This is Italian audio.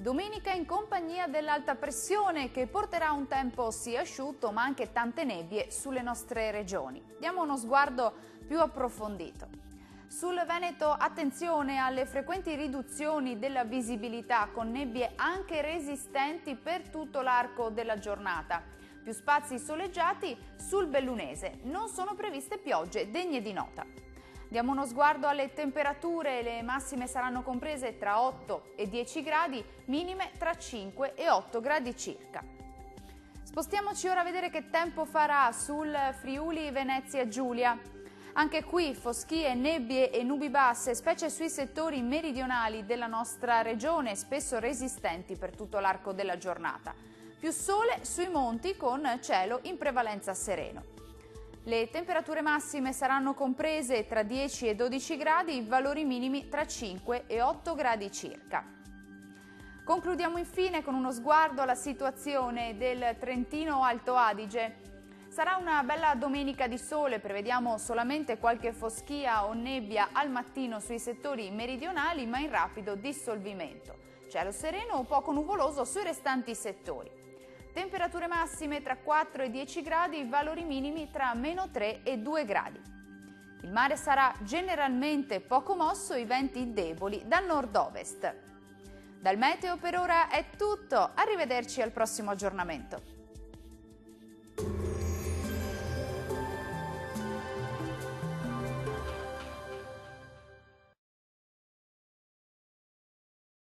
Domenica in compagnia dell'alta pressione che porterà un tempo sì asciutto ma anche tante nebbie sulle nostre regioni. Diamo uno sguardo più approfondito. Sul Veneto attenzione alle frequenti riduzioni della visibilità con nebbie anche resistenti per tutto l'arco della giornata. Più spazi soleggiati sul Bellunese, non sono previste piogge degne di nota. Diamo uno sguardo alle temperature, le massime saranno comprese tra 8 e 10 gradi, minime tra 5 e 8 gradi circa. Spostiamoci ora a vedere che tempo farà sul Friuli Venezia Giulia. Anche qui foschie, nebbie e nubi basse, specie sui settori meridionali della nostra regione, spesso resistenti per tutto l'arco della giornata. Più sole sui monti con cielo in prevalenza sereno. Le temperature massime saranno comprese tra 10 e 12 gradi, valori minimi tra 5 e 8 gradi circa. Concludiamo infine con uno sguardo alla situazione del Trentino Alto Adige. Sarà una bella domenica di sole, prevediamo solamente qualche foschia o nebbia al mattino sui settori meridionali, ma in rapido dissolvimento. Cielo sereno o poco nuvoloso sui restanti settori. Temperature massime tra 4 e 10 gradi, valori minimi tra -3 e 2 gradi. Il mare sarà generalmente poco mosso, i venti deboli dal nord-ovest. Dal meteo per ora è tutto, arrivederci al prossimo aggiornamento.